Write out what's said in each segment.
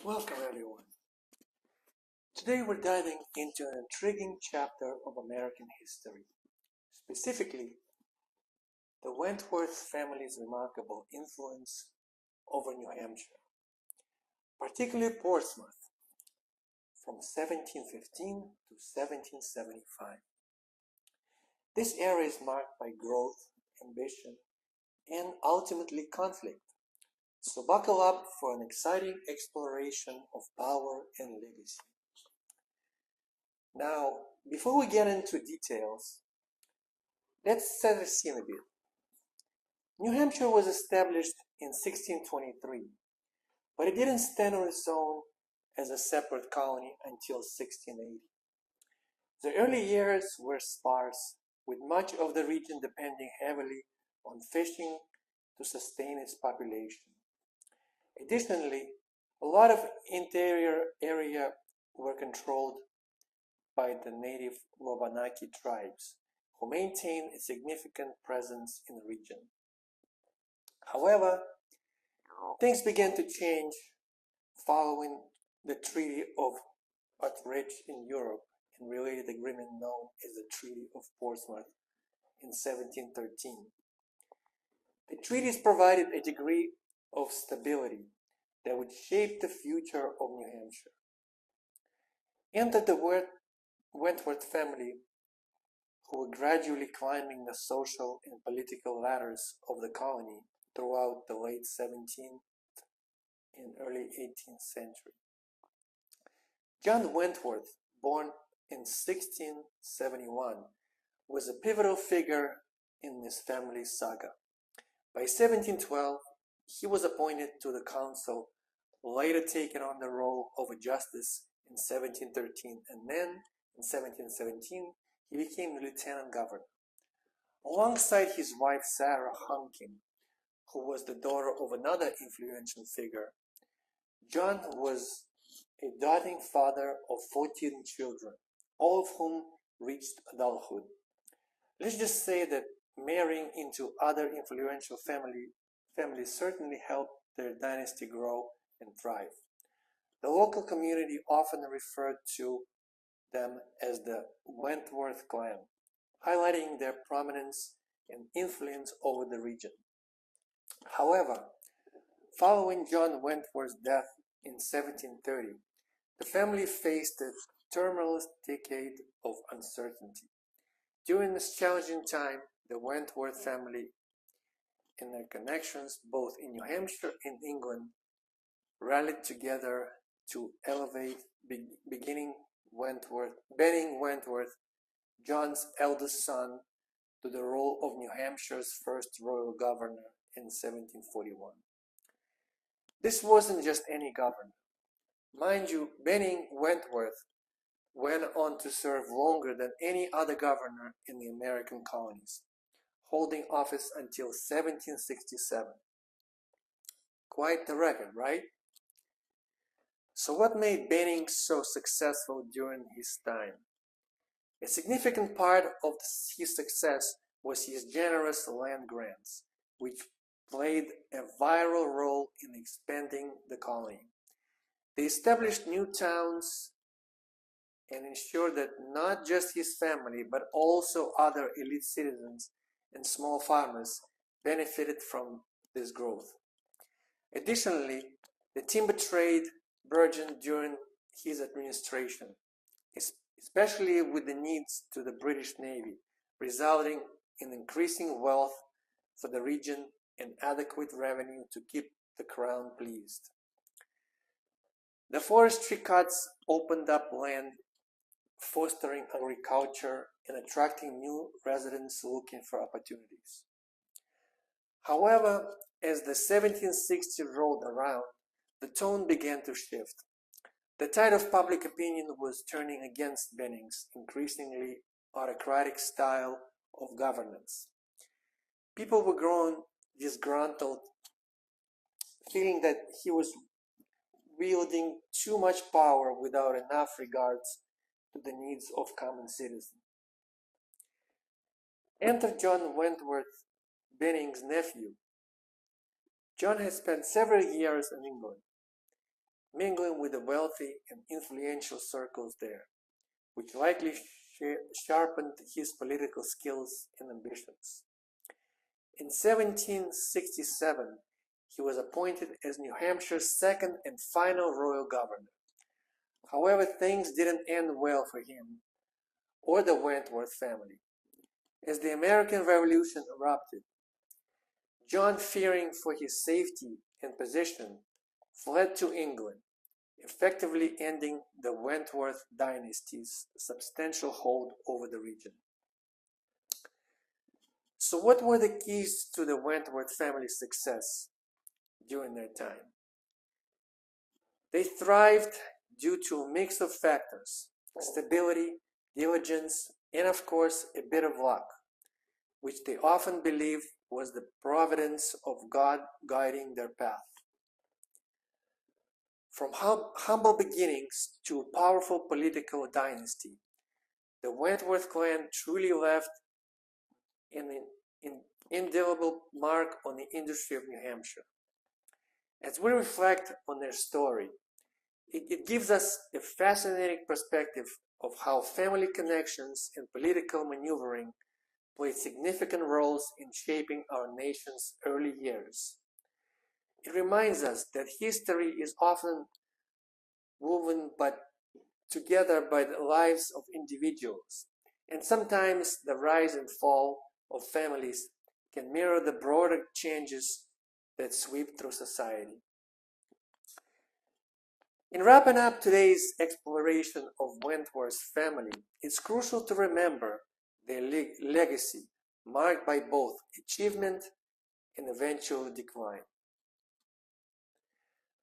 Welcome everyone. Today we're diving into an intriguing chapter of American history, specifically the Wentworth family's remarkable influence over New Hampshire, particularly Portsmouth, from 1715 to 1775. This era is marked by growth, ambition, and ultimately conflict. So buckle up for an exciting exploration of power and legacy. Now, before we get into details, let's set the scene a bit. New Hampshire was established in 1623, but it didn't stand on its own as a separate colony until 1680. The early years were sparse, with much of the region depending heavily on fishing to sustain its population. Additionally, a lot of interior area were controlled by the native Wabanaki tribes, who maintained a significant presence in the region. However, things began to change following the Treaty of Utrecht in Europe and related agreement known as the Treaty of Portsmouth in 1713. The treaties provided a degree of stability that would shape the future of New Hampshire. Enter the Wentworth family, who were gradually climbing the social and political ladders of the colony throughout the late 17th and early 18th century. John Wentworth, born in 1671, was a pivotal figure in this family's saga. By 1712, he was appointed to the council, later taking on the role of a justice in 1713, and then in 1717 he became the lieutenant governor. Alongside his wife Sarah Hunkin, who was the daughter of another influential figure, John was a doting father of 14 children, all of whom reached adulthood. Let's just say that marrying into other influential families certainly helped their dynasty grow and thrive. The local community often referred to them as the Wentworth Clan, highlighting their prominence and influence over the region. However, following John Wentworth's death in 1730, the family faced a tumultuous decade of uncertainty. During this challenging time, the Wentworth family and their connections both in New Hampshire and England rallied together to elevate Benning Wentworth, John's eldest son, to the role of New Hampshire's first royal governor in 1741. This wasn't just any governor. Mind you, Benning Wentworth went on to serve longer than any other governor in the American colonies, holding office until 1767. Quite the record, right? So what made Benning so successful during his time? A significant part of his success was his generous land grants, which played a vital role in expanding the colony. They established new towns and ensured that not just his family, but also other elite citizens and small farmers benefited from this growth. Additionally, the timber trade burgeoned during his administration, especially with the needs to the British Navy, resulting in increasing wealth for the region and adequate revenue to keep the crown pleased. The forestry cuts opened up land, fostering agriculture and attracting new residents looking for opportunities. However, as the 1760s rolled around, the tone began to shift. The tide of public opinion was turning against Benning's increasingly autocratic style of governance. People were growing disgruntled, feeling that he was wielding too much power without enough regards to the needs of common citizens. Enter John Wentworth, Benning's nephew. John had spent several years in England. mingling with the wealthy and influential circles there, which likely sharpened his political skills and ambitions. In 1767, he was appointed as New Hampshire's second and final royal governor. However, things didn't end well for him or the Wentworth family. As the American Revolution erupted, John, fearing for his safety and position, fled to England, effectively ending the Wentworth dynasty's substantial hold over the region. So what were the keys to the Wentworth family's success during their time? They thrived due to a mix of factors: stability, diligence, and of course a bit of luck, which they often believed was the providence of God guiding their path. From humble beginnings to a powerful political dynasty, the Wentworth clan truly left an indelible mark on the industry of New Hampshire. As we reflect on their story, it gives us a fascinating perspective of how family connections and political maneuvering played significant roles in shaping our nation's early years. It reminds us that history is often woven together by the lives of individuals, and sometimes the rise and fall of families can mirror the broader changes that sweep through society. In wrapping up today's exploration of Wentworth's family, it's crucial to remember their legacy, marked by both achievement and eventual decline.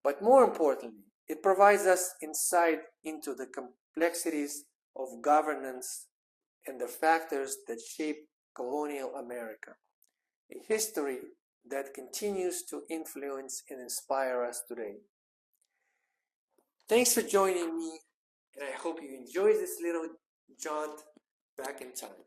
But more importantly, it provides us insight into the complexities of governance and the factors that shape colonial America, a history that continues to influence and inspire us today. Thanks for joining me, and I hope you enjoyed this little jaunt back in time.